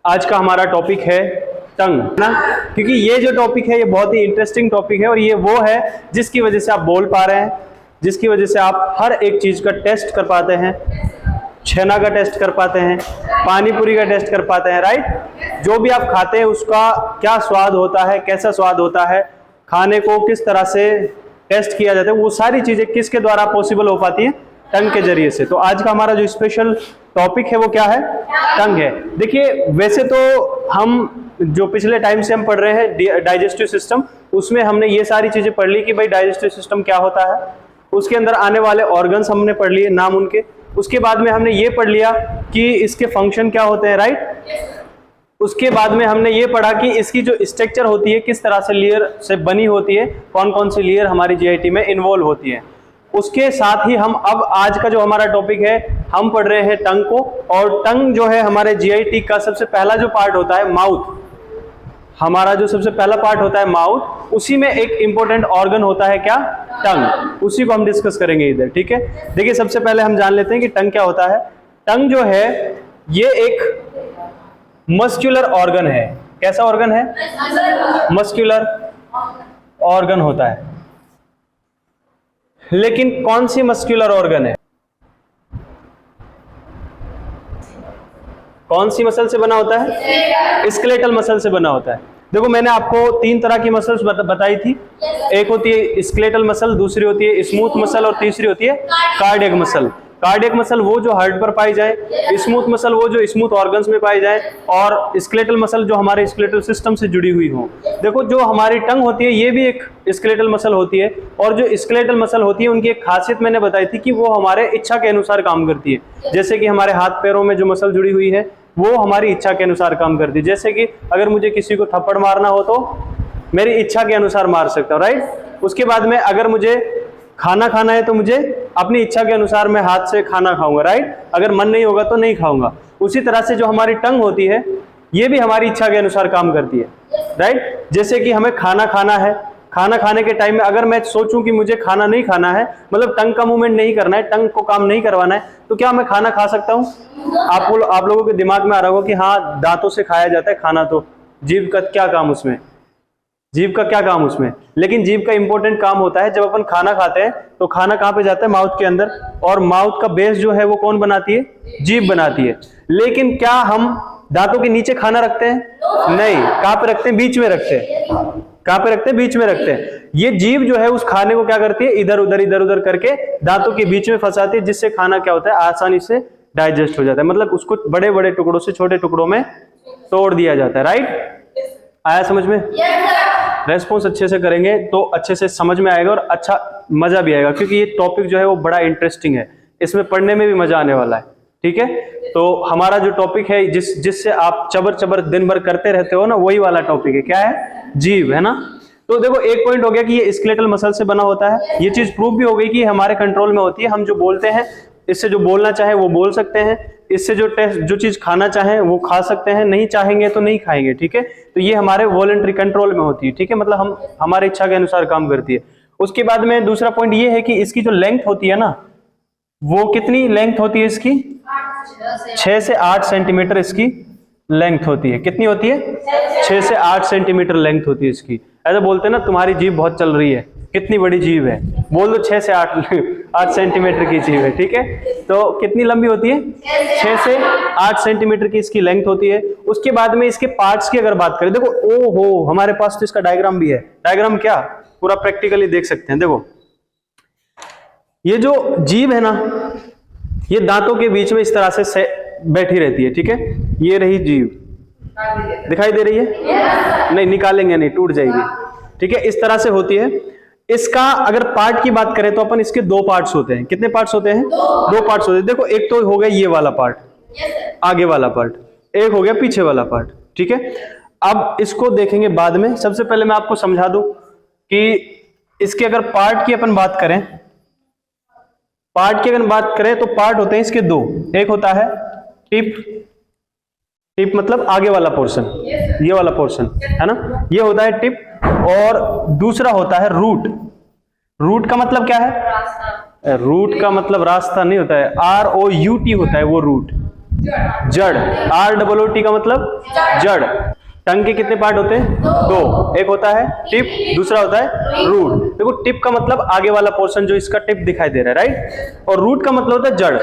आज का हमारा टॉपिक है टंग ना, क्योंकि ये जो टॉपिक है ये बहुत ही इंटरेस्टिंग टॉपिक है और ये वो है जिसकी वजह से आप बोल पा रहे हैं, जिसकी वजह से आप हर एक चीज का टेस्ट कर पाते हैं, छेना का टेस्ट कर पाते हैं, पानी पूरी का टेस्ट कर पाते हैं, राइट। जो भी आप खाते हैं उसका क्या स्वाद होता है, कैसा स्वाद होता है, खाने को किस तरह से टेस्ट किया जाता है, वो सारी चीजें किसके द्वारा पॉसिबल हो पाती हैं, टंग के जरिए से। तो आज का हमारा जो स्पेशल टॉपिक है वो क्या है, टंग है। देखिए वैसे तो हम जो पिछले टाइम से हम पढ़ रहे हैं डाइजेस्टिव सिस्टम, उसमें हमने ये सारी चीजें पढ़ ली कि भाई डाइजेस्टिव सिस्टम क्या होता है, उसके अंदर आने वाले ऑर्गन्स हमने पढ़ लिए, नाम उनके। उसके बाद में हमने ये पढ़ लिया कि इसके फंक्शन क्या होते हैं, राइट। उसके बाद में हमने ये पढ़ा कि इसकी जो स्ट्रक्चर होती है किस तरह से लेयर से बनी होती है, कौन कौन सी लेयर हमारी जीआईटी में इन्वॉल्व होती है। उसके साथ ही हम अब आज का जो हमारा टॉपिक है हम पढ़ रहे हैं टंग को, और टंग जो है हमारे जीआईटी का सबसे पहला जो पार्ट होता है माउथ, हमारा जो सबसे पहला पार्ट होता है माउथ, उसी में एक इंपॉर्टेंट ऑर्गन होता है क्या, टंग। उसी को हम डिस्कस करेंगे इधर, ठीक है। देखिए सबसे पहले हम जान लेते हैं कि टंग क्या होता है। टंग जो है ये एक मस्कुलर ऑर्गन है। कैसा ऑर्गन है, मस्कुलर ऑर्गन होता है। लेकिन कौन सी मस्कुलर ऑर्गन है, कौन सी मसल से बना होता है, स्केलेटल मसल से बना होता है। देखो मैंने आपको 3 तरह की मसल्स बताई थी, एक होती है स्केलेटल मसल, दूसरी होती है स्मूथ मसल और तीसरी होती है कार्डियक मसल। कार्डियक मसल वो जो हार्ट पर पाई जाए, स्मूथ मसल वो जो स्मूथ ऑर्गन्स में पाई जाए, और स्केलेटल मसल जो हमारे स्केलेटल सिस्टम से जुड़ी हुई हो। देखो जो हमारी टंग होती है ये भी एक स्केलेटल मसल होती है, और जो स्केलेटल मसल होती है उनकी एक खासियत मैंने बताई थी कि वो हमारे इच्छा के अनुसार काम करती है। जैसे कि हमारे हाथ पैरों में जो मसल जुड़ी हुई है वो हमारी इच्छा के अनुसार काम करती है। जैसे कि अगर मुझे किसी को थप्पड़ मारना हो तो मेरी इच्छा के अनुसार मार सकता हूँ, राइट। उसके बाद में अगर मुझे खाना खाना है तो मुझे अपनी इच्छा के अनुसार मैं हाथ से खाना खाऊंगा, राइट। अगर मन नहीं होगा तो नहीं खाऊंगा। उसी तरह से जो हमारी टंग होती है ये भी हमारी इच्छा के अनुसार काम करती है, राइट। जैसे कि हमें खाना खाना है, खाना खाने के टाइम में अगर मैं सोचूं कि मुझे खाना नहीं खाना है, मतलब टंग का मूवमेंट नहीं करना है, टंग को काम नहीं करवाना है, तो क्या मैं खाना खा सकता हूं? आप लोगों के दिमाग में आ रहा होगा कि हाँ दांतों से खाया जाता है खाना, तो जीभ का क्या काम उसमें, जीभ का क्या काम उसमें। लेकिन जीभ का इंपॉर्टेंट काम होता है, जब अपन खाना खाते हैं तो खाना कहाँ पे जाता है, माउथ के अंदर, और माउथ का बेस जो है वो कौन बनाती है, जीभ बनाती है। लेकिन क्या हम दांतों के नीचे खाना रखते हैं? नहीं। कहाँ पे रखते हैं, बीच में रखते हैं। कहाँ पे रखते हैं, बीच में रखते हैं। ये जीभ जो है उस खाने को क्या करती है, इधर उधर करके दांतों के बीच में फंसाती है, जिससे खाना क्या होता है, आसानी से डाइजेस्ट हो जाता है। मतलब उसको बड़े बड़े टुकड़ों से छोटे टुकड़ों में तोड़ दिया जाता है, राइट। आया समझ में? रेस्पॉन्स अच्छे से करेंगे तो अच्छे से समझ में आएगा और अच्छा मजा भी आएगा, क्योंकि ये टॉपिक जो है वो बड़ा इंटरेस्टिंग है, इसमें पढ़ने में भी मजा आने वाला है, ठीक है। तो हमारा जो टॉपिक है जिससे आप चबर चबर दिन भर करते रहते हो ना, वही वाला टॉपिक है, क्या है, जीभ, है ना। तो देखो एक पॉइंट हो गया कि ये स्केलेटल मसल से बना होता है। ये चीज प्रूव भी हो गई कि हमारे कंट्रोल में होती है। हम जो बोलते हैं इससे जो बोलना चाहे वो बोल सकते हैं, इससे जो चीज खाना चाहे वो खा सकते हैं, नहीं चाहेंगे तो नहीं खाएंगे, ठीक है। तो ये हमारे वॉलंटरी कंट्रोल में होती है, ठीक है, मतलब हम हमारे इच्छा के अनुसार काम करती है। उसके बाद में दूसरा पॉइंट ये है कि इसकी जो लेंथ होती है ना, वो कितनी लेंथ होती है इसकी, 6 से 8 सेंटीमीटर इसकी लेंथ होती है। कितनी होती है, 6 से 8 सेंटीमीटर लेंथ होती है इसकी। ऐसा बोलते हैं ना तुम्हारी जीभ बहुत चल रही है, कितनी बड़ी जीभ है, बोल दो 6 से 8 सेंटीमीटर की जीभ है, ठीक है। तो कितनी लंबी होती है, 6 से 8 सेंटीमीटर की इसकी लेंथ होती है। उसके बाद में इसके पार्ट्स की अगर बात करें, देखो ओहो हमारे पास तो इसका डायग्राम भी है। डायग्राम क्या, पूरा प्रैक्टिकली देख सकते हैं। देखो ये जो जीभ है ना, ये दांतों के बीच में इस तरह से बैठी रहती है, ठीक है। ये रही जीभ, दिखाई दे रही है, नहीं निकालेंगे नहीं, टूट जाएगी, ठीक है। इस तरह से होती है। इसका अगर पार्ट की बात करें तो अपन इसके 2 पार्ट्स होते हैं। कितने पार्ट्स होते हैं, 2 पार्ट्स होते हैं। देखो एक तो हो गया ये वाला पार्ट, आगे वाला पार्ट, एक हो गया पीछे वाला पार्ट, ठीक है। अब इसको देखेंगे बाद में। सबसे पहले मैं आपको समझा दूं कि इसके अगर पार्ट की अपन बात करें, पार्ट की अगर बात करें तो पार्ट होते हैं इसके 2। एक होता है टिप, टिप मतलब आगे वाला पोर्शन, ये वाला पोर्शन है ना, ये होता है टिप। और दूसरा होता है रूट। रूट का मतलब क्या है, रूट का मतलब रास्ता नहीं होता है, ROUT होता है वो रूट, जड़। ROOT का मतलब जड़। टंग के कितने पार्ट होते हैं? दो। एक होता है टिप, दूसरा होता है रूट। देखो टिप का मतलब आगे वाला पोर्शन जो इसका टिप दिखाई दे रहा है, राइट, और रूट का मतलब होता है जड़।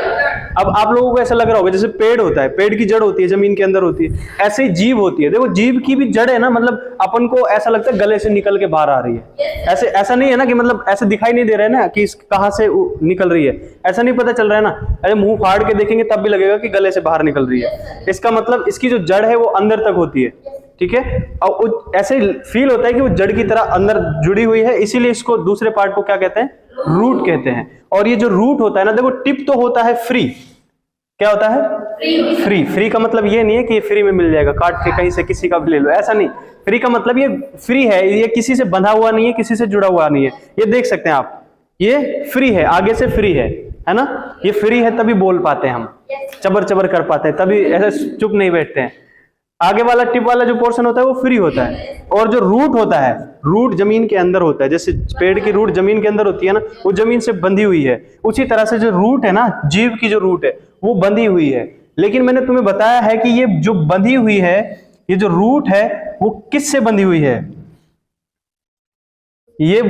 अब आप लोगों को ऐसा लग रहा होगा जैसे पेड़ होता है, पेड़ की जड़ होती है, जमीन के अंदर होती है, ऐसे ही जीभ होती है। देखो जीभ की भी जड़ है ना, मतलब अपन को ऐसा लगता है गले से निकल के बाहर आ रही है। ऐसे ऐसा नहीं है ना कि मतलब ऐसे दिखाई नहीं दे रहा है ना कि कहां से निकल रही है, ऐसा नहीं पता चल रहा है ना। अरे मुंह फाड़ के देखेंगे तब भी लगेगा कि गले से बाहर निकल रही है। इसका मतलब इसकी जो जड़ है वो अंदर तक होती है, ठीक है। और ऐसे फील होता है कि वो जड़ की तरह अंदर जुड़ी हुई है, इसीलिए इसको दूसरे पार्ट को क्या कहते हैं? रूट कहते हैं। और ये जो रूट होता है ना, देखो टिप तो होता है फ्री। क्या होता है? फ्री। फ्री का मतलब ये नहीं है कि ये फ्री में मिल जाएगा, काट के कहीं से किसी का भी ले लो, ऐसा नहीं। फ्री का मतलब ये फ्री है, ये किसी से बंधा हुआ नहीं है, किसी से जुड़ा हुआ नहीं है। ये देख सकते हैं आप, ये फ्री है, आगे से फ्री है ना। ये फ्री है तभी बोल पाते हैं हम, चबर चबर कर पाते हैं, तभी ऐसे चुप नहीं बैठते हैं। आगे वाला टिप वाला जो पोर्शन होता है वो फ्री होता है। और जो रूट होता है, रूट जमीन के अंदर होता है। जैसे पेड़ की रूट जमीन के अंदर होती है ना, वो जमीन से बंधी हुई है। उसी तरह से जो रूट है ना, जीव की जो रूट है वो बंधी हुई है। लेकिन मैंने तुम्हें बताया है कि ये जो बंधी हुई है, ये जो रूट है वो किससे बंधी हुई है? ये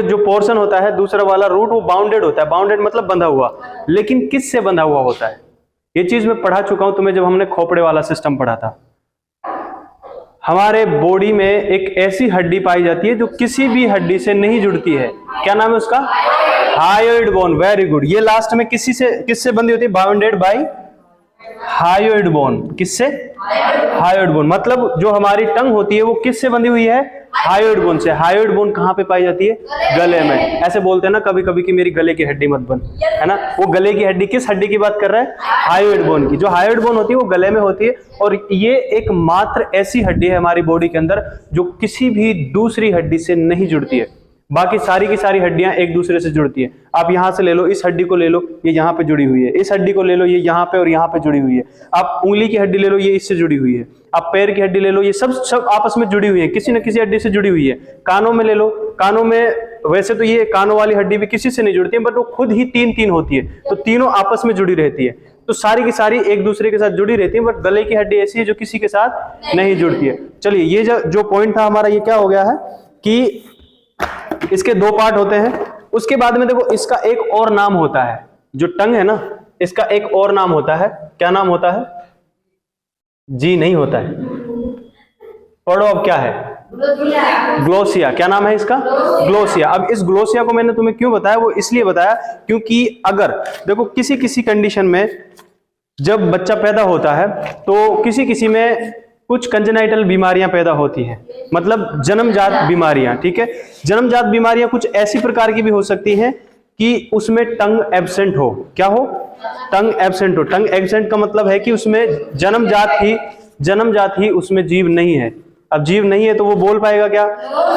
जो पोर्शन होता है दूसरा वाला रूट, वो बाउंडेड होता है। बाउंडेड मतलब बंधा हुआ, लेकिन किससे बंधा हुआ होता है? ये चीज मैं पढ़ा चुका हूं तुम्हें जब हमने खोपड़े वाला सिस्टम पढ़ा था। हमारे बॉडी में एक ऐसी हड्डी पाई जाती है जो किसी भी हड्डी से नहीं जुड़ती है। क्या नाम है उसका? Hyoid bone. Very good. ये लास्ट में किससे बंधी होती है? Bounded by hyoid bone. किससे? Hyoid bone. मतलब जो हमारी टंग होती है वो किससे बंधी हुई है? हायोइड बोन से। हायोइड बोन कहाँ पे पाई जाती है? गले में। ऐसे बोलते हैं ना कभी कभी कि मेरी गले की हड्डी मत बन, है ना। वो गले की हड्डी किस हड्डी की बात कर रहा है? हायोइड बोन की। जो हायोइड बोन होती है वो गले में होती है, और ये एकमात्र ऐसी हड्डी है हमारी बॉडी के अंदर जो किसी भी दूसरी हड्डी से नहीं जुड़ती है। बाकी सारी की सारी हड्डियां एक दूसरे से जुड़ती है। आप यहां से ले लो, इस हड्डी को ले लो, ये यहां पे जुड़ी हुई है। इस हड्डी को ले लो, ये यहां पे और यहां पे जुड़ी हुई है। आप उंगली की हड्डी ले लो, ये इससे जुड़ी हुई है। आप पैर की हड्डी ले लो, ये सब आपस में जुड़ी हुई है, किसी न किसी हड्डी से जुड़ी हुई है। कानों में ले लो, कानों में वैसे तो ये कानों वाली हड्डी भी किसी से नहीं जुड़ती है, बट वो खुद ही तीन होती है, तो तीनों आपस में जुड़ी रहती है। तो सारी की सारी एक दूसरे के साथ जुड़ी रहती है, बट गले की हड्डी ऐसी है जो किसी के साथ नहीं जुड़ती है। चलिए, ये जो पॉइंट था हमारा, ये क्या हो गया है कि इसके दो पार्ट होते हैं। उसके बाद में देखो, इसका एक और नाम होता है, जो टंग है ना, इसका एक और नाम होता है। क्या नाम होता है? जी नहीं होता है, पढ़ो अब क्या है? ग्लोसिया। क्या नाम है इसका? ग्लोसिया। अब इस ग्लोसिया को मैंने तुम्हें क्यों बताया? वो इसलिए बताया क्योंकि अगर देखो किसी किसी कंडीशन में जब बच्चा पैदा होता है तो किसी किसी में कुछ कंजेनाइटल बीमारियां पैदा होती हैं, मतलब जन्मजात बीमारियां, ठीक है। जन्मजात बीमारियां कुछ ऐसी प्रकार की भी हो सकती हैं कि उसमें टंग एब्सेंट हो। क्या हो? टंग एब्सेंट हो। टंग एब्सेंट का मतलब है कि उसमें जन्मजात ही उसमें जीव नहीं है। अब जीव नहीं है तो वो बोल पाएगा क्या?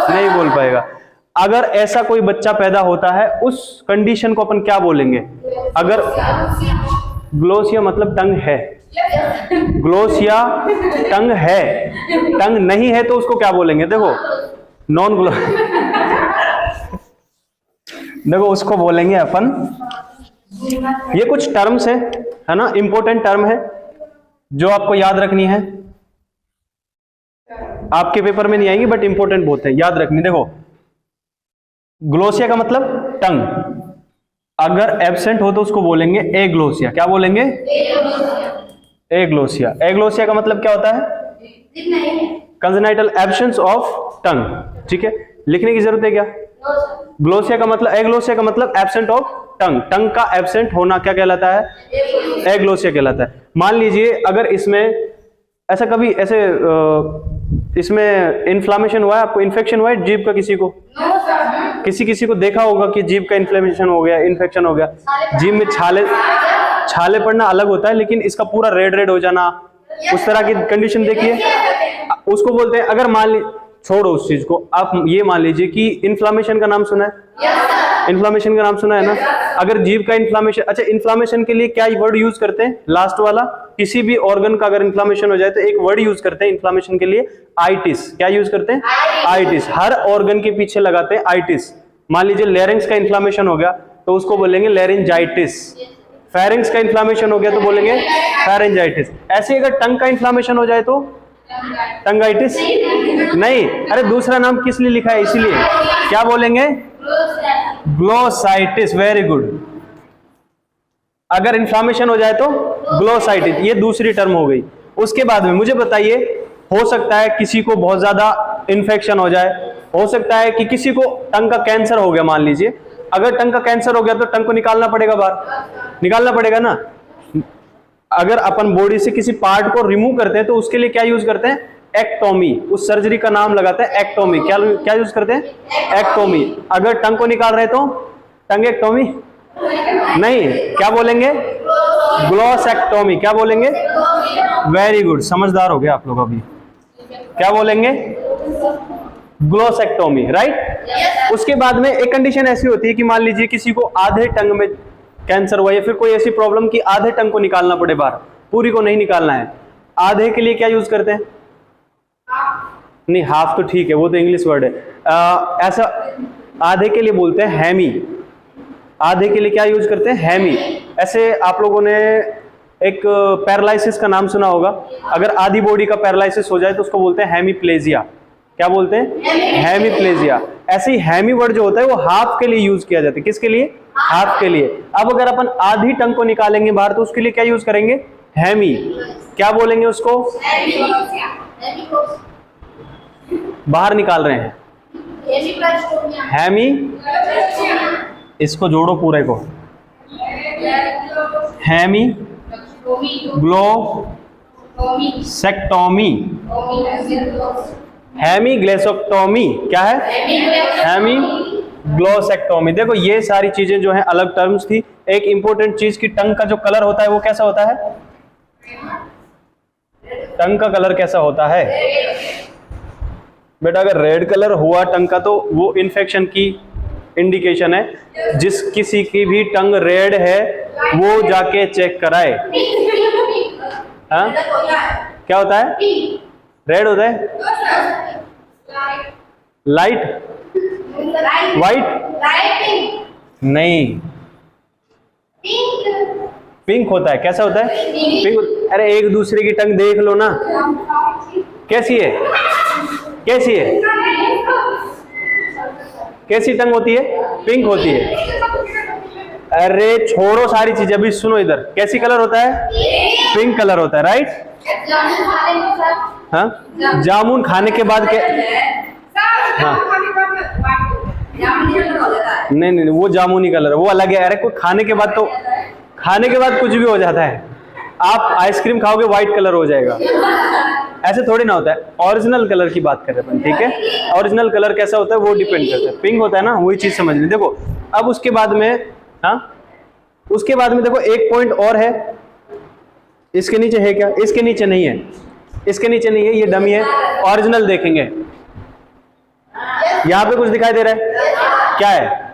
नहीं बोल पाएगा। अगर ऐसा कोई बच्चा पैदा होता है, उस कंडीशन को अपन क्या बोलेंगे? अगर ग्लोसिया मतलब टंग है, ग्लोसिया टंग है, टंग नहीं है तो उसको क्या बोलेंगे? देखो नॉन ग्लो देखो उसको बोलेंगे अपन, ये कुछ टर्म्स है ना, इंपॉर्टेंट टर्म है जो आपको याद रखनी है। आपके पेपर में नहीं आएंगी बट इंपॉर्टेंट बहुत है, याद रखनी। देखो, ग्लोसिया का मतलब टंग, अगर एब्सेंट हो तो उसको बोलेंगे एग्लोसिया। क्या बोलेंगे? एग्लोसिया। एग्लोसिया का मतलब क्या होता है? कंजेनाइटल एब्सेंस ऑफ टंग, ठीक है। लिखने की जरूरत है क्या? ग्लोसिया का मतलब, एग्लोसिया का मतलब एब्सेंट ऑफ टंग। टंग का एब्सेंट होना क्या कहलाता है? एग्लोसिया कहलाता है। मान लीजिए अगर इसमें ऐसा कभी ऐसे इसमें इन्फ्लामेशन हुआ है, आपको इन्फेक्शन हुआ है जीभ का, किसी को देखा होगा कि जीभ का इन्फ्लेमेशन हो गया, इन्फेक्शन हो गया। जीभ में छाले पड़ना अलग होता है, लेकिन इसका पूरा रेड हो जाना, उस तरह की कंडीशन देखिए, उसको बोलते हैं। अगर मान लीजिए, छोड़ो उस चीज को, आप ये मान लीजिए कि इन्फ्लामेशन का नाम सुना है? इन्फ्लामेशन का नाम सुना है ना। अगर जीभ का इन्फ्लामेशन, अच्छा इन्फ्लामेशन के लिए क्या वर्ड यूज करते हैं? लास्ट वाला, किसी भी ऑर्गन का अगर इन्फ्लामेशन हो जाए तो एक वर्ड यूज करते हैं इन्फ्लामेशन के लिए, आइटिस। क्या यूज करते हैं? आइटिस। हर ऑर्गन के पीछे लगाते हैं आइटिस। मान लीजिए लेरिंग्स का इन्फ्लामेशन हो गया तो उसको बोलेंगे लेरिंजाइटिस। फेरिंग्स का इन्फ्लामेशन हो गया तो बोलेंगे फेरेंजाइटिस। ऐसे अगर टंग का इन्फ्लामेशन हो जाए तो टंगाइटिस नहीं, अरे दूसरा नाम किस लिए लिखा है इसीलिए, क्या बोलेंगे ग्लोसाइटिस। Very good. अगर इन्फ्लामेशन हो जाए तो ग्लोसाइटिस, ये दूसरी टर्म हो गई। उसके बाद में मुझे बताइए, हो सकता है किसी को बहुत ज्यादा इन्फेक्शन हो जाए, हो सकता है कि किसी को टंग का कैंसर हो गया, मान लीजिए अगर टंग का कैंसर हो गया तो टंग को निकालना पड़ेगा, बाहर निकालना पड़ेगा ना। अगर अपन बॉडी से किसी पार्ट को रिमूव करते हैं तो उसके लिए क्या यूज करते हैं, एक्टोमी। उस सर्जरी का नाम लगाते हैं एक्टोमी। क्या यूज करते हैं, एक्टोमी। अगर टंग को निकाल रहे तो टंग एक्टोमी नहीं, क्या बोलेंगे ग्लोसेक्टोमी। क्या बोलेंगे, वेरी गुड, समझदार हो गए आप लोग अभी। क्या बोलेंगे, ग्लोसेक्टोमी, राइट। उसके बाद में एक कंडीशन ऐसी होती है कि मान लीजिए किसी को आधे टंग में कैंसर हुआ या फिर कोई ऐसी प्रॉब्लम कि आधे टंग को निकालना पड़े बाहर, पूरी को नहीं निकालना है। आधे के लिए क्या यूज करते हैं, नहीं हाफ तो ठीक है, वो तो इंग्लिश वर्ड है। ऐसा आधे के लिए बोलते हैं हैमी। आधे के लिए क्या यूज करते हैं, हैमी। ऐसे आप लोगों ने एक पैरालिसिस का नाम सुना होगा, अगर आधी बॉडी का पैरालिसिस हो जाए तो उसको बोलते हैं हेमीप्लेजिया। क्या बोलते हैं, हेमीप्लेजिया। ऐसे ही हैमी वर्ड जो होता है वो हाफ के लिए यूज किया जाता है। किसके लिए, हाफ के लिए। अब अगर अपन आधी टंग को निकालेंगे बाहर तो उसके लिए क्या यूज करेंगे, हैमी। क्या बोलेंगे उसको, बाहर निकाल रहे हैं हैमी। इसको जोड़ो पूरे को, हैमी ग्लोसेक्टोमी, हैमी ग्लेसोक्टोमी। क्या है, हैमी ग्लोसेक्टोमी। देखो ये सारी चीजें जो है अलग टर्म्स थी। एक इंपॉर्टेंट चीज की टंग का जो कलर होता है वो कैसा होता है, टंग का कलर कैसा होता है बेटा, अगर रेड कलर हुआ टंग का तो वो इन्फेक्शन की इंडिकेशन है। जिस किसी की भी टंग रेड है वो जाके चेक कराए। हाँ क्या होता है, रेड होता है, लाइट वाइट नहीं, पिंक होता है। कैसा होता है, पिंक। अरे एक दूसरे की टंग देख लो ना, कैसी है, कैसी है, कैसी टंग होती है, पिंक होती है। अरे छोड़ो सारी चीजें, अभी सुनो इधर, कैसी कलर होता है, पिंक कलर होता है, राइट। हाँ जामुन खाने के बाद क्या, हाँ नहीं नहीं वो जामुनी कलर वो अलग है। अरे कोई खाने के बाद तो, खाने के बाद कुछ भी हो जाता है। आप आइसक्रीम खाओगे व्हाइट कलर हो जाएगा, ऐसे थोड़ी ना होता है। ओरिजिनल कलर की बात कर रहे हैं, ठीक है। ओरिजिनल कलर कैसा होता है वो डिपेंड करता है, पिंक होता है ना, वही चीज समझ ली। देखो अब उसके बाद में, हाँ उसके बाद में देखो एक पॉइंट और है। इसके नीचे है क्या, इसके नीचे नहीं है, इसके नीचे नहीं है, ये डमी है। ओरिजिनल देखेंगे, यहां पे कुछ दिखाई दे रहा है, क्या है,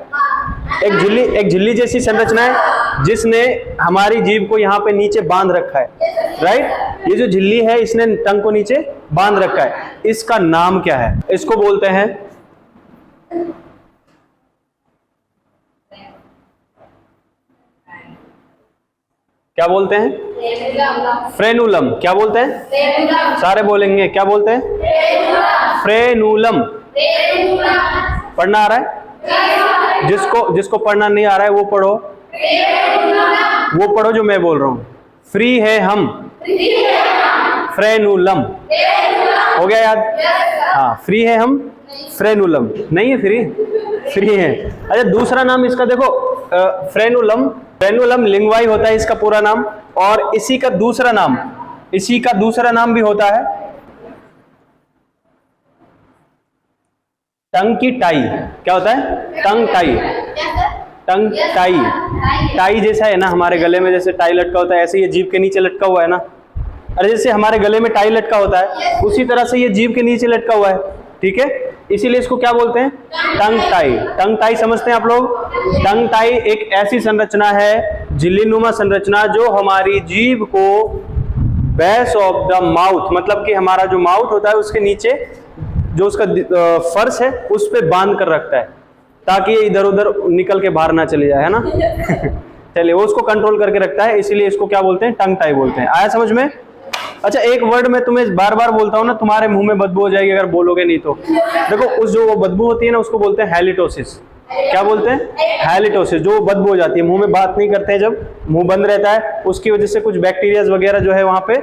एक झिल्ली जैसी संरचना है जिसने हमारी जीभ को यहाँ पे नीचे बांध रखा है, राइट। ये जो झिल्ली है इसने टंग को नीचे बांध रखा है, इसका नाम क्या है, इसको बोलते हैं क्या बोलते हैं, फ्रेनुलम। क्या बोलते हैं, सारे बोलेंगे, क्या बोलते हैं, फ्रेनुलम। पढ़ना आ रहा है, जिसको पढ़ना नहीं आ रहा है वो पढ़ो, वो पढ़ो जो मैं बोल रहा हूं। फ्री है हम, फ्रेनुलम। हो गया याद, हाँ फ्री है हम, फ्रेनुलम नहीं है, फ्री है। अच्छा दूसरा नाम इसका देखो, फ्रेनुलम लिंग्वाई होता है इसका पूरा नाम, और इसी का दूसरा नाम भी होता है टंग की टाई। क्या होता है, टंग टाई। टंग टाई, टाई जैसा है ना हमारे गले में जैसे टाई लटका होता है, ऐसे ये जीभ के नीचे लटका हुआ है ना। अरे जैसे हमारे गले में टाई लटका होता है उसी तरह से ये जीभ के नीचे लटका हुआ है, ठीक है। इसीलिए इसको क्या बोलते हैं, टंग टाई। टंग टाई समझते हैं आप लोग। टंग टाई एक ऐसी संरचना है, झिल्लीनुमा संरचना, जो हमारी जीभ को बेस ऑफ द माउथ, मतलब कि हमारा जो माउथ होता है उसके नीचे जो उसका फर्श है उस पे बांध कर रखता है, ताकि ये इधर उधर निकल के बाहर ना चले जाए, है ना। चलिए, वो उसको कंट्रोल करके रखता है, इसीलिए इसको क्या बोलते हैं, टंग टाई बोलते हैं। आया समझ में? अच्छा, एक वर्ड मैं तुम्हें बार बार बोलता हूँ ना, तुम्हारे मुंह में बदबू हो जाएगी अगर बोलोगे नहीं तो। देखो, उस जो वो बदबू होती है ना, उसको बोलते हैं हैलिटोसिस। क्या बोलते हैं? हैलिटोसिस। जो बदबू हो जाती है, मुंह में बात नहीं करते हैं, जब मुंह बंद रहता है, उसकी वजह से कुछ बैक्टीरिया वगैरह जो है वहां पे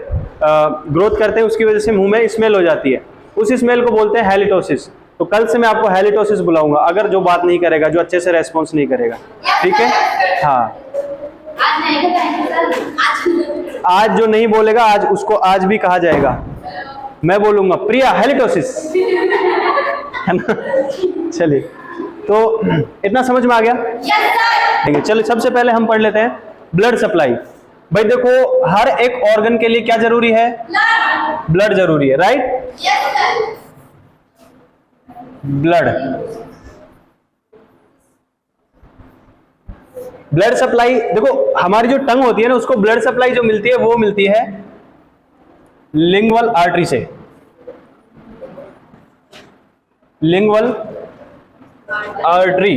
ग्रोथ करते हैं, उसकी वजह से मुंह में स्मेल हो जाती है, उस स्मेल को बोलते हैं हैलिटोसिस। तो कल से मैं आपको हैलिटोसिस बुलाऊंगा, अगर जो बात नहीं करेगा, जो अच्छे से रेस्पॉन्स नहीं करेगा, ठीक है? हाँ, आज जो नहीं बोलेगा, आज उसको आज भी कहा जाएगा। मैं बोलूंगा प्रिया हैलिटोसिस, है ना? चलिए, तो इतना समझ में आ गया? ठीक है, चलिए सबसे पहले हम पढ़ लेते हैं ब्लड सप्लाई। भाई देखो, हर एक ऑर्गन के लिए क्या जरूरी है? ब्लड जरूरी है, राइट? Blood, blood supply. देखो, हमारी जो टंग होती है ना, उसको ब्लड सप्लाई जो मिलती है वो मिलती है लिंगुअल आर्टरी से। Lingual artery,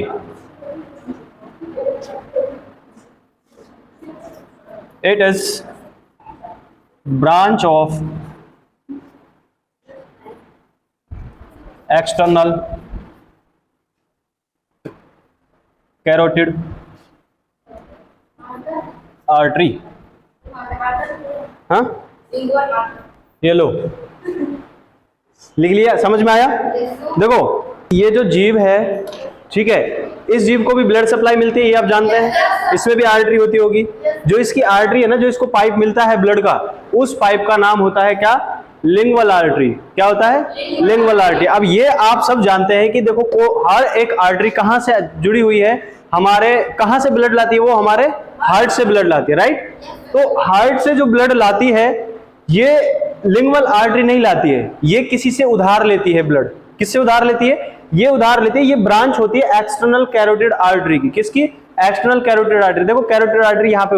it is branch of external carotid artery. हाँ, ये लो, लिख लिया? समझ में आया? देखो, ये जो जीव है, ठीक है, इस जीव को भी ब्लड सप्लाई मिलती है, ये आप जानते हैं। इसमें भी आर्टरी होती होगी। जो इसकी आर्टरी है ना, जो इसको पाइप मिलता है ब्लड का, उस पाइप का नाम होता है क्या? Lingual artery. क्या होता है? Lingual artery. अब ये आप सब जानते हैं कि देखो, हर एक आर्टरी कहां से जुड़ी हुई है? हमारे कहां से ब्लड लाती है? वो हमारे हार्ट से ब्लड लाती है, राइट? तो हार्ट से जो ब्लड लाती है, ये लिंगुअल आर्टरी नहीं लाती है, ये किसी से उधार लेती है ब्लड। किससे उधार लेती है? ये उधार लेती है, ये ब्रांच होती है एक्सटर्नल कैरोटिड आर्टरी की। किसकी? External carotid artery. देखो, कैरोटिड आर्टरी यहाँ पे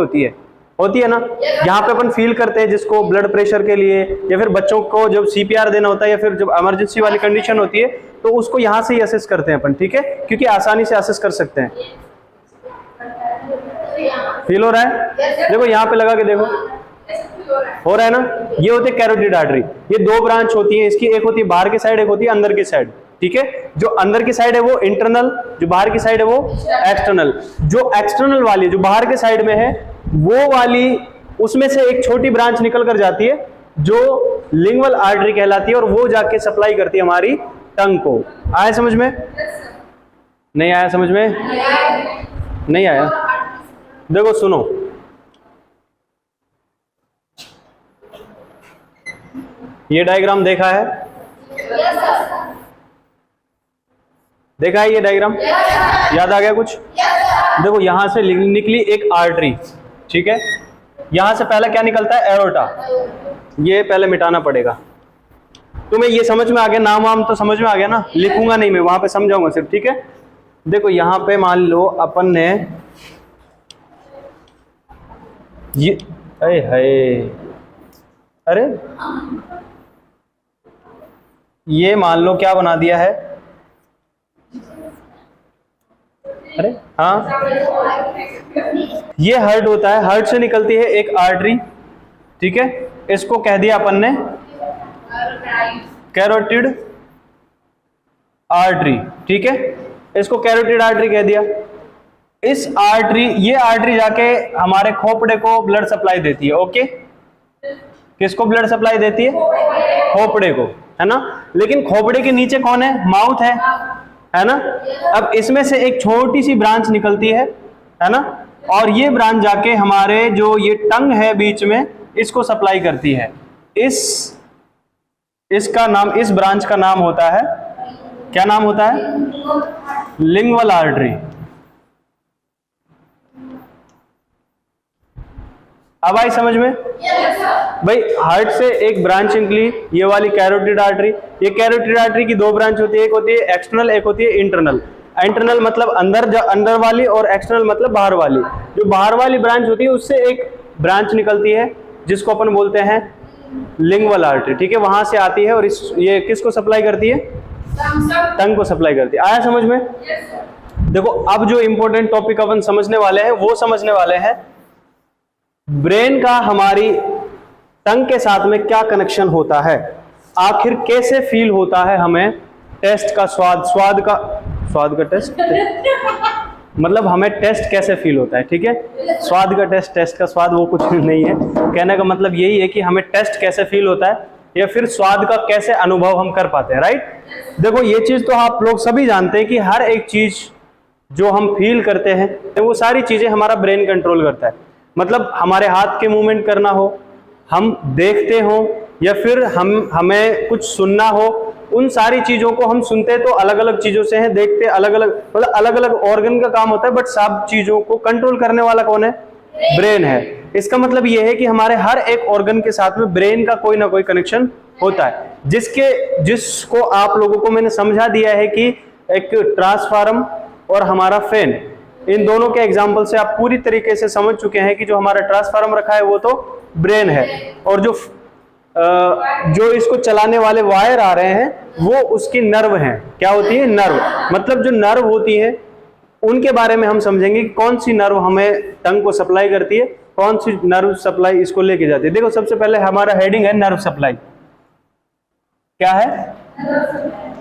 होती है ना, यहाँ पे अपन फील करते हैं, जिसको ब्लड प्रेशर के लिए, या फिर बच्चों को जब CPR देना होता है, या फिर जब इमरजेंसी वाली कंडीशन होती है, तो उसको यहाँ से ही असेस करते हैं अपन, ठीक है? क्योंकि आसानी से असेस कर सकते हैं। फील हो रहा है? देखो, यहाँ पे लगा के देखो, हो रहा है ना? ये होती है कैरोटिड आर्टरी। ये दो ब्रांच होती है इसकी, एक होती है बाहर की साइड, एक होती है अंदर की साइड, ठीक है? जो अंदर की साइड है वो इंटरनल, जो बाहर की साइड है वो एक्सटर्नल। जो एक्सटर्नल वाली, जो बाहर के साइड में है, वो वाली, उसमें से एक छोटी ब्रांच निकल कर जाती है, जो लिंगुअल आर्टरी कहलाती है, और वो जाके सप्लाई करती है हमारी टंग को। आया समझ में? नहीं आया समझ में? नहीं आया? देखो सुनो, ये डायग्राम देखा है? देखा है ये डायग्राम? याद आ गया कुछ? देखो, यहां से निकली एक आर्टरी, ठीक है? यहां से पहले क्या निकलता है? एरोटा। ये पहले मिटाना पड़ेगा। तुम्हें ये समझ में आ गया? नाम वाम तो समझ में आ गया ना? लिखूंगा नहीं मैं, वहां पे समझाऊंगा सिर्फ, ठीक है? देखो, यहां पे मान लो अपन ने ये, अरे ये मान लो क्या बना दिया है? अरे हाँ, ये हार्ट होता है, हार्ट से निकलती है एक आर्टरी, ठीक है? इसको कह दिया अपन ने कैरोटिड आर्टरी, ठीक है? इसको कैरोटिड आर्टरी कह दिया। इस आर्टरी, ये आर्टरी जाके हमारे खोपड़े को ब्लड सप्लाई देती है, ओके? किसको ब्लड सप्लाई देती है? खोपड़े को, है ना? लेकिन खोपड़े के नीचे कौन है? माउथ है ना? अब इसमें से एक छोटी सी ब्रांच निकलती है ना? और ये ब्रांच जाके हमारे जो ये टंग है बीच में, इसको सप्लाई करती है। इसका नाम, इस ब्रांच का नाम होता है, क्या नाम होता है? Lingual artery. अब आई समझ में? भाई, हार्ट से एक ब्रांच निकली, ये वाली कैरोटिड आर्टरी। ये कैरोटिड आर्टरी की दो ब्रांच होती है, एक होती है एक्सटर्नल, एक होती है इंटरनल। इंटरनल मतलब अंदर वाली, और एक्सटर्नल मतलब बाहर वाली। जो बाहर वाली ब्रांच होती है, उससे एक ब्रांच निकलती है, जिसको अपन बोलते हैं लिंगुअल आर्टरी, ठीक है? वहां से आती है, और ये किसको सप्लाई करती है? टंग को सप्लाई करती है। आया समझ में? देखो अब जो इंपॉर्टेंट टॉपिक अपन समझने वाले हैं वो समझने वाले हैं ब्रेन का हमारी टंग के साथ में क्या कनेक्शन होता है, आखिर कैसे फील होता है हमें टेस्ट का स्वाद का टेस्ट मतलब हमें टेस्ट कैसे फील होता है, ठीक है। स्वाद का टेस्ट का स्वाद वो कुछ नहीं है, कहने का मतलब यही है कि हमें टेस्ट कैसे फील होता है या फिर स्वाद का कैसे अनुभव हम कर पाते हैं, राइट। देखो ये चीज तो आप लोग सभी जानते हैं कि हर एक चीज जो हम फील करते हैं वो सारी चीजें हमारा ब्रेन कंट्रोल करता है। मतलब हमारे हाथ के मूवमेंट करना हो, हम देखते हो या फिर हमें कुछ सुनना हो, उन सारी चीजों को हम सुनते तो अलग अलग चीजों से हैं, देखते अलग अलग, मतलब अलग अलग ऑर्गन का काम होता है, बट सब चीजों को कंट्रोल करने वाला कौन है, ब्रेन है। इसका मतलब यह है कि हमारे हर एक ऑर्गन के साथ में ब्रेन का कोई ना कोई कनेक्शन होता है, जिसको आप लोगों को मैंने समझा दिया है कि एक ट्रांसफार्म और हमारा फैन, इन दोनों के एग्जाम्पल से आप पूरी तरीके से समझ चुके हैं कि जो हमारा ट्रांसफार्म रखा है वो तो ब्रेन है, और जो इसको चलाने वाले वायर आ रहे हैं वो उसकी नर्व हैं। क्या होती है, नर्व। मतलब जो नर्व होती है उनके बारे में हम समझेंगे कि कौन सी नर्व हमें टंग को सप्लाई करती है, कौन सी नर्व सप्लाई इसको लेके जाती है। देखो सबसे पहले हमारा हेडिंग है नर्व सप्लाई। क्या है,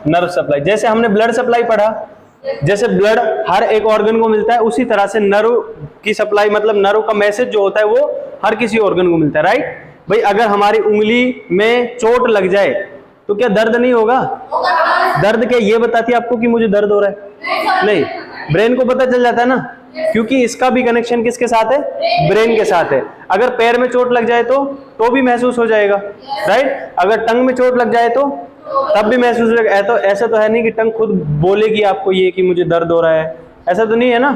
नर्व सप्लाई। जैसे हमने ब्लड सप्लाई पढ़ा, जैसे ब्लड हर एक ऑर्गन को मिलता है, उसी तरह से नर्व की सप्लाई, मतलब नर्व का मैसेज जो होता है वो हर किसी ऑर्गन को मिलता है, राइट। भाई अगर हमारी उंगली में चोट लग जाए तो क्या दर्द नहीं होगा? दर्द क्या ये बताती है आपको कि मुझे दर्द हो रहा है? नहीं, ब्रेन को पता चल जाता है ना, क्योंकि इसका भी कनेक्शन किसके साथ है, ब्रेन के साथ है। अगर पैर में चोट लग जाए तो भी महसूस हो जाएगा, राइट। अगर टंग में चोट लग जाए तो तब भी महसूस हो जाएगा। तो ऐसा तो है नहीं कि टंग खुद बोलेगी आपको ये कि मुझे दर्द हो रहा है, ऐसा तो नहीं है ना,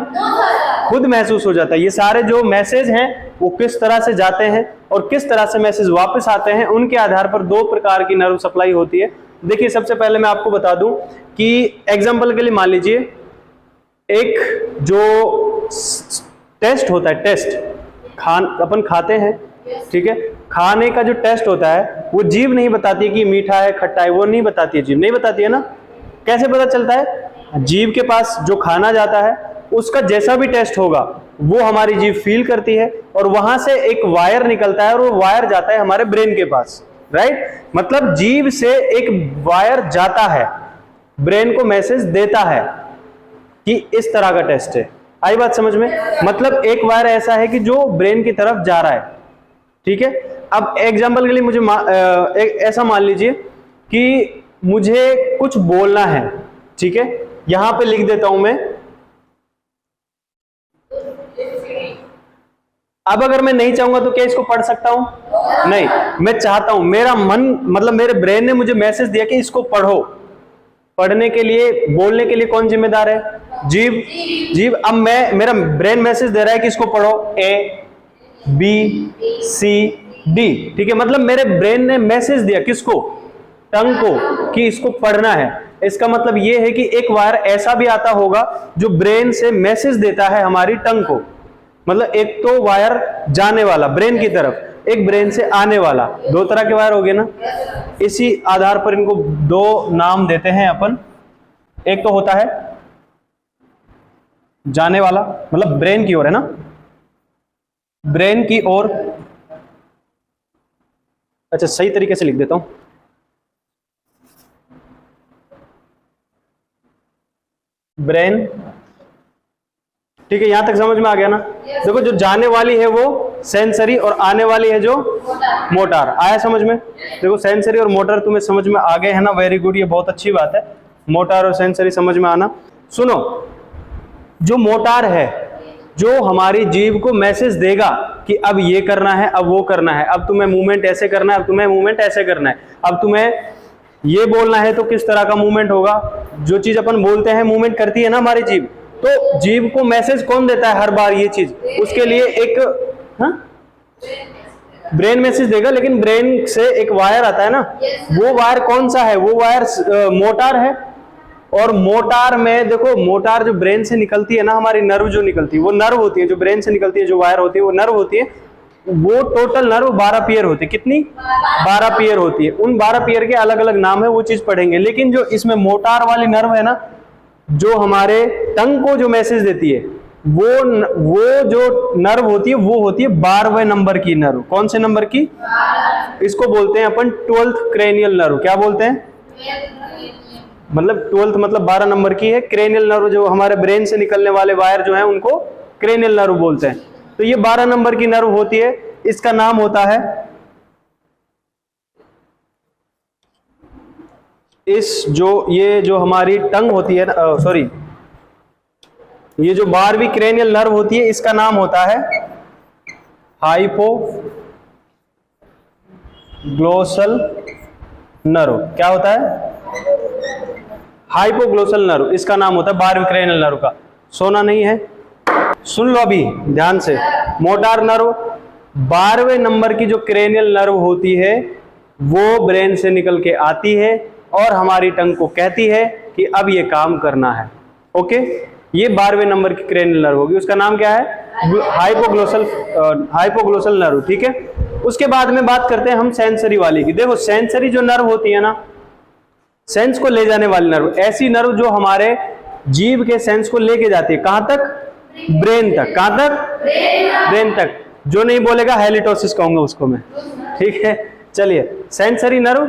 खुद महसूस हो जाता है। ये सारे जो मैसेज हैं वो किस तरह से जाते हैं और किस तरह से मैसेज वापस आते हैं, उनके आधार पर दो प्रकार की नर्व सप्लाई होती है। देखिए सबसे पहले मैं आपको बता दूं कि एग्जांपल के लिए मान लीजिए एक जो टेस्ट होता है, टेस्ट अपन खाते हैं, ठीक है। खाने का जो टेस्ट होता है वो जीभ नहीं बताती कि मीठा है खट्टा है, वो नहीं बताती है, जीभ नहीं बताती है ना। कैसे पता चलता है? जीभ के पास जो खाना जाता है उसका जैसा भी टेस्ट होगा वो हमारी जीभ फील करती है, और वहां से एक वायर निकलता है और वो वायर जाता है हमारे ब्रेन के पास, राइट। मतलब जीभ से एक वायर जाता है, ब्रेन को मैसेज देता है कि इस तरह का टेस्ट है। आई बात समझ में? मतलब एक वायर ऐसा है कि जो ब्रेन की तरफ जा रहा है, ठीक है। अब एग्जाम्पल के लिए मुझे ऐसा मान लीजिए कि मुझे कुछ बोलना है, ठीक है। यहां पे लिख देता हूं मैं। अब अगर मैं नहीं चाहूंगा तो क्या इसको पढ़ सकता हूं? नहीं, मैं चाहता हूं, मेरा मन, मतलब मेरे ब्रेन ने मुझे मैसेज दिया कि इसको पढ़ो। पढ़ने के लिए, बोलने के लिए कौन जिम्मेदार है? जीभ। अब मेरा ब्रेन मैसेज दे रहा है कि इसको पढ़ो, ABCD, ठीक है। मतलब मेरे ब्रेन ने मैसेज दिया किसको? टंग को, कि इसको पढ़ना है। इसका मतलब यह है कि एक वायर ऐसा भी आता होगा जो ब्रेन से मैसेज देता है हमारी टंग को। मतलब एक तो वायर जाने वाला ब्रेन की तरफ, एक ब्रेन से आने वाला, दो तरह के वायर हो गए ना। इसी आधार पर इनको दो नाम देते हैं अपन। एक तो होता है जाने वाला, मतलब ब्रेन की ओर है ना, ब्रेन की ओर। अच्छा सही तरीके से लिख देता हूं, ब्रेन, ठीक है। यहां तक समझ में आ गया ना? देखो जो जाने वाली है वो सेंसरी और आने वाली है जो मोटर। आया समझ में? देखो सेंसरी और मोटर तुम्हें समझ में आ गए है ना, वेरी गुड, ये बहुत अच्छी बात है, मोटर और सेंसरी समझ में आना। सुनो, जो मोटर है जो हमारी जीभ को मैसेज देगा कि अब ये करना है, अब वो करना है, अब तुम्हें मूवमेंट ऐसे करना है, अब तुम्हें मूवमेंट ऐसे करना है, अब तुम्हें ये बोलना है तो किस तरह का मूवमेंट होगा। जो चीज अपन बोलते हैं मूवमेंट करती है ना हमारी जीभ, तो जीभ को मैसेज कौन देता है हर बार? ये चीज, उसके लिए एक ब्रेन मैसेज देगा, लेकिन ब्रेन से एक वायर आता है ना, वो वायर कौन सा है? वो वायर मोटर है। और मोटर में देखो, मोटर जो ब्रेन से निकलती है ना, हमारी नर्व जो निकलती है वो नर्व होती है, जो ब्रेन से निकलती है जो वायर होती है वो नर्व होती है। वो टोटल नर्व 12 पेयर होती है। कितनी? 12 पेयर होती है। उन 12 पेयर के अलग अलग नाम है, वो चीज पढ़ेंगे। लेकिन जो इसमें मोटर वाली नर्व है ना, जो हमारे टंग को जो मैसेज देती है वो जो नर्व होती है वो होती है 12वें नंबर की नर्व। कौन से नंबर की? इसको बोलते हैं अपन 12th क्रेनियल नर्व। क्या बोलते हैं? मतलब 12th मतलब 12 नंबर की है। क्रेनियल नर्व जो हमारे ब्रेन से निकलने वाले वायर जो है उनको क्रेनियल नर्व बोलते हैं। तो ये 12 नंबर की नर्व होती है। इसका नाम होता है, ये जो हमारी टंग होती है, सॉरी, ये जो 12वीं क्रेनियल नर्व होती है इसका नाम होता है हाइपोग्लोसल नर्व। क्या होता है? हाइपोग्लोसल नर्व, इसका नाम होता है 12वीं क्रेनियल नर्व का। सोना नहीं है, सुन लो अभी ध्यान से। मोटार नर्व 12वें नंबर की जो क्रेनियल नर्व होती है वो ब्रेन से निकल के आती है और हमारी टंग को कहती है कि अब ये काम करना है। ओके, ये 12वें नंबर की क्रेनियल नर्व होगी। उसका नाम क्या है? Hypoglossal nerve. ठीक है, उसके बाद में बात करते हैं हम सेंसरी वाली की। देखो सेंसरी जो नर्व होती है ना, सेंस को ले जाने वाली नर्व, ऐसी नर्व जो हमारे जीभ के सेंस को लेके जाती है। कहां तक? ब्रेन तक। कहां तक? ब्रेन तक। जो नहीं बोलेगा हेलिटोसिस कहूंगा उसको मैं। ठीक है, चलिए, सेंसरी नर्व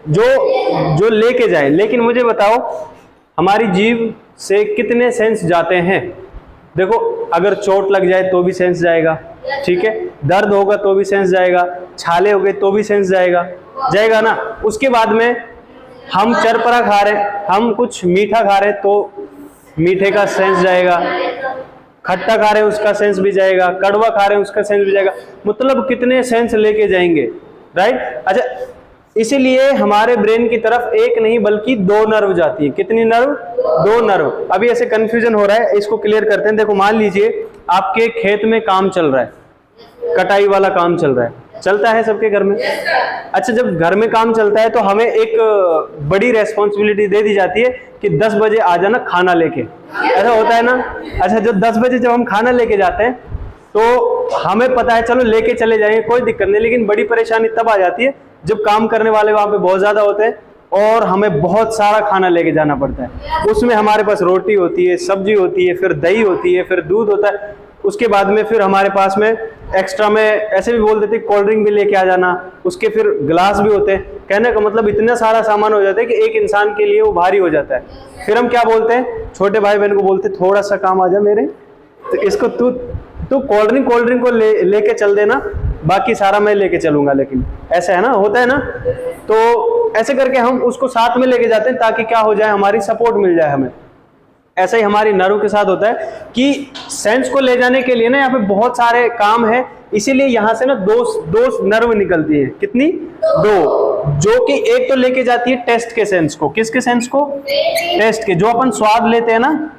जो लेके जाए। लेकिन मुझे बताओ हमारी जीभ से कितने सेंस जाते हैं? देखो, अगर चोट लग जाए तो भी सेंस जाएगा, ठीक है, दर्द होगा तो भी सेंस जाएगा, छाले हो गए तो भी सेंस जाएगा ना। उसके बाद में हम चरपरा खा रहे, हम कुछ मीठा खा रहे तो मीठे का सेंस जाएगा, खट्टा खा रहे उसका सेंस भी जाएगा, कड़वा खा रहे उसका सेंस भी जाएगा। मतलब कितने सेंस लेके जाएंगे, राइट? अच्छा, इसीलिए हमारे ब्रेन की तरफ एक नहीं बल्कि 2 नर्व जाती है। कितनी नर्व? 2 नर्व। अभी ऐसे कंफ्यूजन हो रहा है, इसको क्लियर करते हैं। देखो, मान लीजिए आपके खेत में काम चल रहा है, कटाई वाला काम चल रहा है, चलता है सबके घर में। अच्छा, जब घर में काम चलता है तो हमें एक बड़ी रेस्पॉन्सिबिलिटी दे दी जाती है कि 10 बजे आ जाना खाना लेके। ऐसा होता है ना? अच्छा, जो 10 बजे जब हम खाना लेके जाते हैं तो हमें पता है चलो लेके चले जाएंगे, कोई दिक्कत नहीं। लेकिन बड़ी परेशानी तब आ जाती है जब काम करने वाले वहां पे बहुत ज्यादा होते हैं और हमें बहुत सारा खाना लेके जाना पड़ता है। उसमें हमारे पास रोटी होती है, सब्जी होती है, फिर दही होती है, फिर दूध होता है। उसके बाद में फिर हमारे पास में एक्स्ट्रा में ऐसे भी बोल देते हैं कोल्ड ड्रिंक भी लेके आ जाना, उसके फिर गिलास भी होते हैं। कहने का मतलब इतना सारा सामान हो जाता है कि एक इंसान के लिए वो भारी हो जाता है। फिर हम क्या बोलते हैं, छोटे भाई बहन को बोलते हैं थोड़ा सा काम आ जा मेरे, तो इसको तू कोल्ड ड्रिंक को लेके चल देना, बाकी सारा मैं लेके चलूंगा। लेकिन ऐसा है ना, होता है ना। तो ऐसे करके हम उसको साथ में लेके जाते हैं ताकि क्या हो जाए, हमारी सपोर्ट मिल जाए हमें। ऐसा ही हमारी नर्व के साथ होता है कि सेंस को ले जाने के लिए ना यहाँ पे बहुत सारे काम है, इसीलिए यहाँ से ना दो नर्व निकलती है। कितनी? 2। जो कि एक तो लेके जाती है टेस्ट के सेंस को। किसके सेंस को? टेस्ट के। जो अपन स्वाद लेते हैं ना,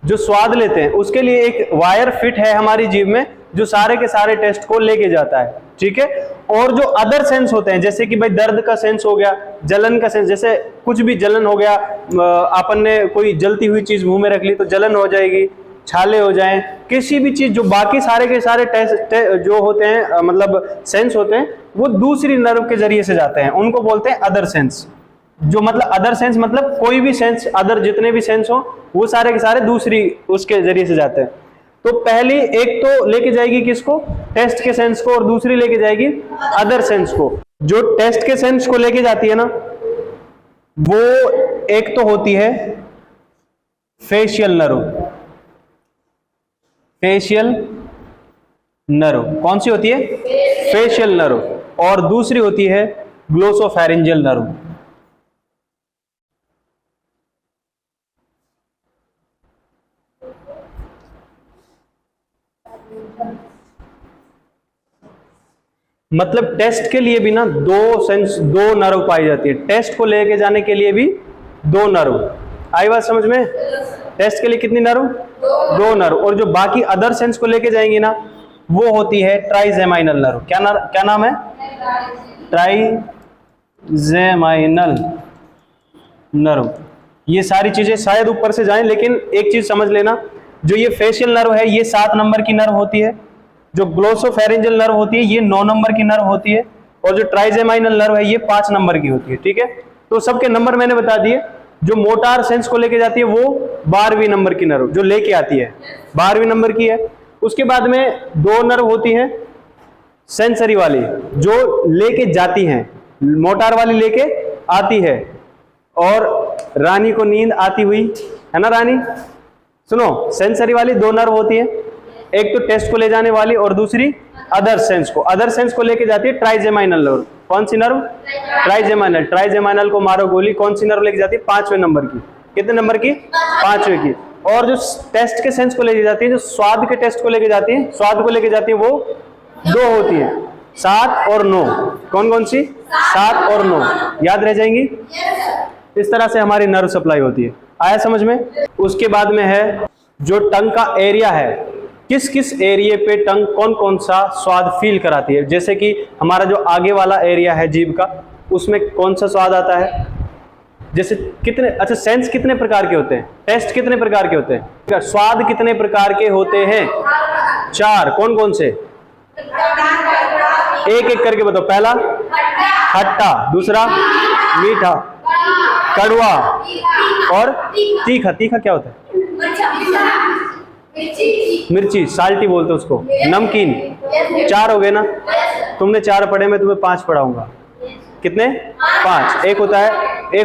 जो स्वाद लेते हैं उसके लिए एक वायर फिट है हमारी जीभ में जो सारे के सारे टेस्ट को लेके जाता है। ठीक है, और जो अदर सेंस होते हैं जैसे कि भाई दर्द का सेंस हो गया, जलन का सेंस, जैसे कुछ भी जलन हो गया, अपन ने कोई जलती हुई चीज मुंह में रख ली तो जलन हो जाएगी, छाले हो जाएं, किसी भी चीज, जो बाकी सारे के सारे टेस्ट जो होते हैं मतलब सेंस होते हैं वो दूसरी नर्व के जरिए से जाते हैं, उनको बोलते हैं अदर सेंस। जो मतलब अदर सेंस मतलब कोई भी सेंस, अदर जितने भी सेंस हो वो सारे के सारे दूसरी उसके जरिए से जाते हैं। तो पहली एक तो लेके जाएगी किसको? टेस्ट के सेंस को, और दूसरी लेके जाएगी अदर सेंस को। जो टेस्ट के सेंस को लेके जाती है ना, वो एक तो होती है फेशियल नर्व। फेशियल नर्व कौन सी होती है? Facial nerve. और दूसरी होती है ग्लोसोफैरिंजियल नर्व। मतलब टेस्ट के लिए भी ना दो नर्व पाई जाती है। टेस्ट को लेके जाने के लिए भी 2 नर्व। आई बात समझ में? टेस्ट के लिए कितनी नर्व? 2 नर्व। और जो बाकी अदर सेंस को लेके जाएंगी ना, वो होती है ट्राइजेमाइनल नर्व। क्या नाम है? Trigeminal nerve. ये सारी चीजें शायद ऊपर से जाएं, लेकिन एक चीज समझ लेना, जो ये फेशियल नर्व है ये 7 नंबर की नर्व होती है, जो ग्लोसोफैरिंजियल नर्व होती है ये 9 नंबर की नर्व होती है, और जो ट्राइजेमाइनल नर्व है ये 5 नंबर की होती है। ठीक है, तो सबके नंबर मैंने बता दिए। जो मोटार सेंस को लेके जाती है वो 12वीं नंबर की नर्व जो लेके आती है, 12वीं नंबर की है। उसके बाद में 2 नर्व होती हैं सेंसरी वाली जो लेके जाती हैं, मोटार वाली लेके आती है। और रानी को नींद आती हुई, है ना रानी? सुनो, सेंसरी वाली 2 नर्व होती है, एक तो टेस्ट को ले जाने वाली और दूसरी अदर सेंस को। अदर सेंस को लेके जाती है ट्राइजेमाइनल नर्व। कौन सी नर्व? ट्राइजेमाइनल। ट्राइजेमाइनल को मारो गोली, कौन सी नर्व लेके जाती है? 5वें नंबर की। कितने नंबर की? 5वें की। और जो टेस्ट के सेंस को लेके जाती है, जो स्वाद के टेस्ट को लेके जाती है, स्वाद को लेके जाती है, वो 2 होती है, 7 और 9। कौन कौन सी? 7 और 9 याद रह जाएंगी। इस तरह से हमारी नर्व सप्लाई होती है। आया समझ में? उसके बाद में है जो टंग का एरिया है, किस किस एरिया पे टंग कौन कौन सा स्वाद फील कराती है। जैसे कि हमारा जो आगे वाला एरिया है जीभ का, उसमें कौन सा स्वाद आता है। जैसे कितने, अच्छा सेंस कितने प्रकार के होते हैं, टेस्ट कितने प्रकार के होते हैं, स्वाद कितने प्रकार के होते हैं? 4। कौन कौन से? एक एक करके बताओ। पहला खट्टा, दूसरा मीठा, कड़वा और तीखा। तीखा क्या होता है? मिर्ची, साल्टी बोलते हैं उसको। नमकीन। 4 हो गए ना? तुमने 4 पढ़े, मैं तुम्हें 5 पढ़ाऊंगा। कितने? 5। एक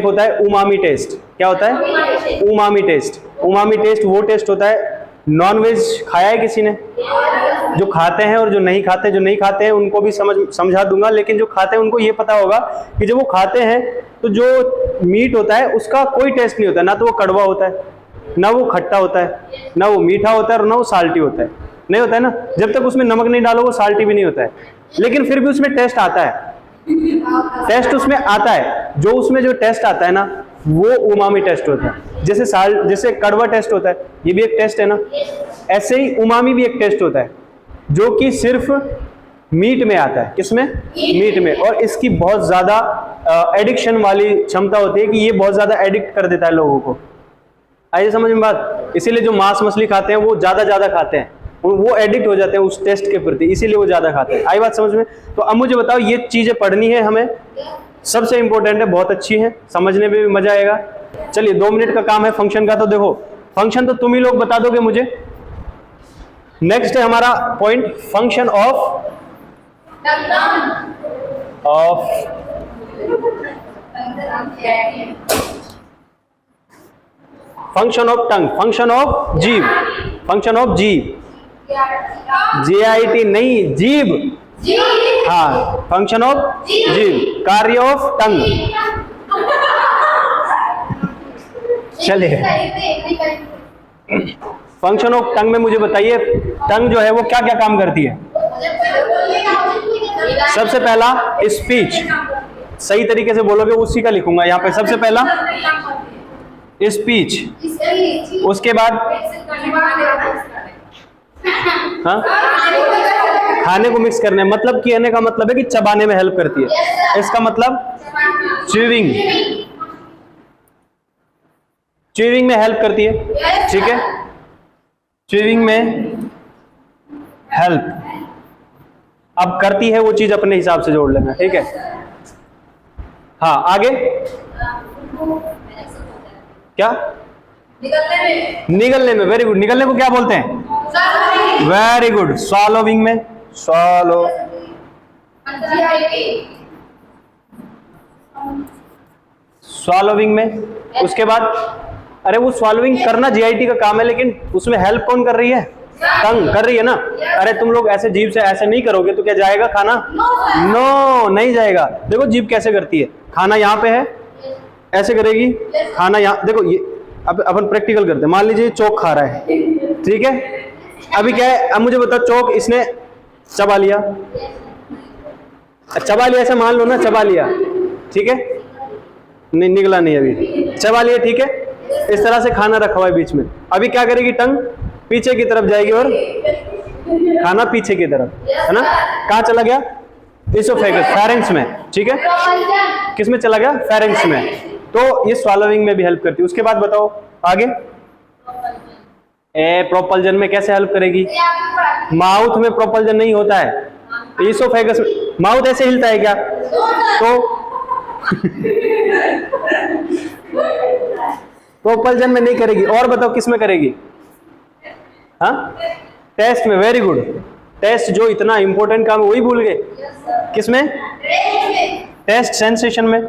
होता है उमामी टेस्ट। क्या होता है? Umami taste. उमामी टेस्ट वो टेस्ट होता है, नॉनवेज खाया है किसी ने? जो खाते हैं और जो नहीं खाते, जो नहीं खाते हैं उनको भी समझा दूंगा, लेकिन जो खाते हैं उनको ये पता होगा कि जब वो खाते हैं तो जो मीट होता है उसका कोई टेस्ट नहीं होता, ना तो वो कड़वा होता है, ना वो खट्टा होता है, ना वो मीठा होता है और ना वो साल्टी होता है। नहीं होता है ना? जब तक उसमें नमक नहीं डालो वो साल्टी भी नहीं होता है, लेकिन फिर भी उसमें टेस्ट आता है। टेस्ट उसमें आता है, जो उसमें जो टेस्ट आता है ना वो उमामी टेस्ट होता है। जैसे कड़वा टेस्ट होता है, ये भी एक टेस्ट है ना, ऐसे ही उमामी भी एक टेस्ट होता है जो कि सिर्फ मीट में आता है। किसमें? मीट में। और इसकी बहुत ज्यादा एडिक्शन वाली क्षमता होती है कि ये बहुत ज्यादा एडिक्ट कर देता है लोगों को। आइए समझ में बात। इसीलिए जो मांस मछली खाते हैं वो ज्यादा खाते हैं, वो एडिक्ट हो जाते हैं उस टेस्ट के प्रति, इसीलिए वो ज्यादा खाते हैं। आई बात समझ में? तो अब मुझे बताओ, ये चीजें पढ़नी है हमें, सबसे इंपॉर्टेंट है, बहुत अच्छी है, समझने में भी मजा आएगा। चलिए 2 मिनट का काम है फंक्शन का, तो देखो फंक्शन तो तुम ही लोग बता दोगे मुझे। नेक्स्ट है हमारा point, function of function of tongue, function of जीभ, फंक्शन ऑफ जीभ, JIT नहीं, जीभ। हाँ, फंक्शन ऑफ जीभ, कार्य ऑफ टंग। चलिए फंक्शन ऑफ टंग में मुझे बताइए, टंग जो है वो क्या क्या काम करती है। सबसे पहला स्पीच, सही तरीके से बोलोगे उसी का लिखूंगा यहाँ पे। सबसे पहला स्पीच, उसके बाद हाँ खाने को मिक्स करने, मतलब कहने का मतलब है कि चबाने में हेल्प करती है। इसका मतलब च्यूइंग, च्यूइंग में हेल्प करती है, ठीक है, च्यूइंग में हेल्प। अब करती है वो चीज अपने हिसाब से जोड़ लेना, ठीक है। हाँ आगे क्या? निगलने में। Very good. निगलने को क्या बोलते हैं? Very good. स्वॉलोविंग में, स्वॉलो, स्वॉलोविंग में। उसके बाद अरे वो स्वॉलोविंग करना JIT का काम है, लेकिन उसमें हेल्प कौन कर रही है? टंग कर रही है ना। अरे तुम लोग ऐसे जीभ से ऐसे नहीं करोगे तो क्या जाएगा खाना? नो, नहीं जाएगा। देखो जीभ कैसे करती है, खाना यहाँ पे है, ऐसे करेगी, खाना यहाँ। देखो ये अब अपन प्रैक्टिकल करते हैं। मान लीजिए चौक खा रहा है, ठीक है। अभी क्या है, अब मुझे बताओ, चौक इसने चबा लिया, चबा लिया ऐसा मान लो ना, चबा लिया, ठीक है, नहीं निकला नहीं, अभी चबा लिया, ठीक है। इस तरह से खाना रखा हुआ है बीच में। अभी क्या करेगी? टंग पीछे की तरफ जाएगी और खाना पीछे की तरफ, है ना। कहाँ चला गया? इसोफेगस, फेरेंक्स में, ठीक है। किस में चला गया? फेरेंक्स में। तो ये स्वॉलोविंग में भी हेल्प करती है। उसके बाद बताओ आगे। प्रोपल्जन में कैसे हेल्प करेगी? माउथ में प्रोपल्जन नहीं होता है, इसोफेगस में। माउथ ऐसे हिलता है क्या? तो प्रोपल्जन में नहीं करेगी। और बताओ किस में करेगी? हाँ, टेस्ट में। Very good. टेस्ट जो इतना इंपॉर्टेंट काम है वही भूल गए। किस में? टेस्ट सेंसेशन में।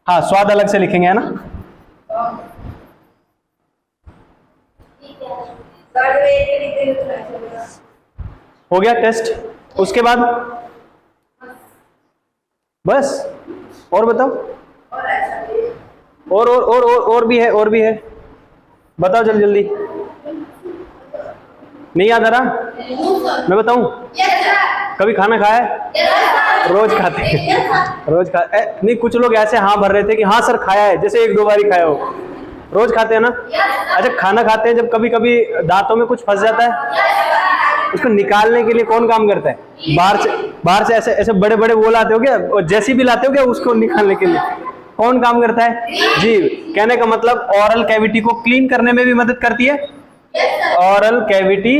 हाँ, स्वाद अलग से लिखेंगे, है ना? हो गया टेस्ट। उसके बाद बस? और बताओ। और भी है, और भी है। बताओ जल्दी जल्दी। नहीं याद आ रहा? मैं बताऊं? कभी खाना खाया है? रोज खाते हैं। रोज नहीं, कुछ लोग ऐसे हाँ भर रहे थे कि हाँ सर खाया है, जैसे एक दो बार ही खाया हो। रोज खाते हैं ना? अच्छा, खाना खाते हैं जब कभी कभी दांतों में कुछ फंस जाता है, उसको निकालने के लिए कौन काम करता है? बाहर से ऐसे ऐसे बड़े बड़े वो लाते हो क्या, और जैसी भी लाते हो क्या उसको निकालने के लिए कौन काम करता है? जीभ। कहने का मतलब ऑरल कैविटी को क्लीन करने में भी मदद करती है। ऑरल कैविटी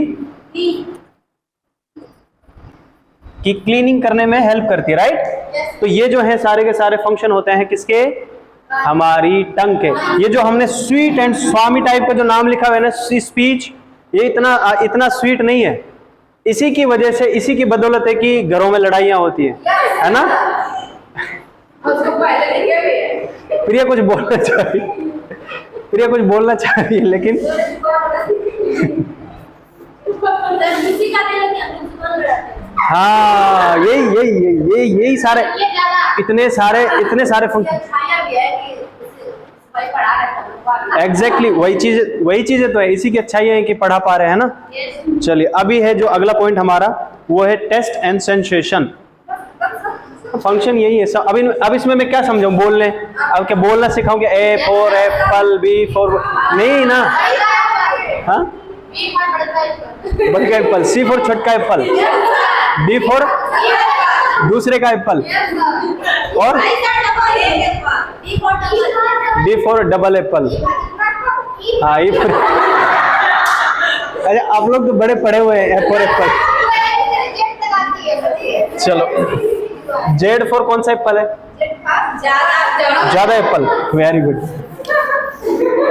की क्लीनिंग करने में हेल्प करती है, राइट? तो ये जो है सारे के सारे फंक्शन होते हैं किसके? हमारी टंग के। ये जो हमने स्वीट एंड स्वामी टाइप का जो नाम लिखा हुआ है ना, स्पीच, ये इतना स्वीट नहीं है। इसी की वजह से, इसी की बदौलत है कि घरों में लड़ाइयां होती है ना? प्रिया कुछ बोलना चाहिए, प्रिया कुछ बोलना चाहिए, लेकिन हाँ, यही सारे इतने सारे फंक्शन। एग्जैक्टली वही चीजें तो है, इसी की अच्छाई है कि पढ़ा पा रहे हैं ना। चलिए, अभी है जो अगला पॉइंट हमारा, वो है टेस्ट एंड सेंसेशन। फंक्शन यही है सब। अब इसमें मैं क्या समझाऊं? बोलने, अब क्या बोलना सिखाऊं? क्या A for apple, B for, नहीं ना? हाँ, बड़का एप्पल, सी फॉर छोटका एप्पल, डी फॉर दूसरे का एप्पल, और डी फॉर डबल एप्पल। हाँ, ई फॉर, अच्छा आप लोग तो बड़े पढ़े हुए हैं। ए फॉर एप्पल। चलो, जेड फॉर कौन सा एप्पल है? ज्यादा एप्पल। Very good.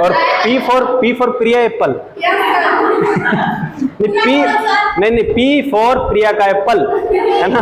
और पी फॉर प्रिया एप्पल। नहीं, पी फॉर प्रिया का एप्पल, है ना?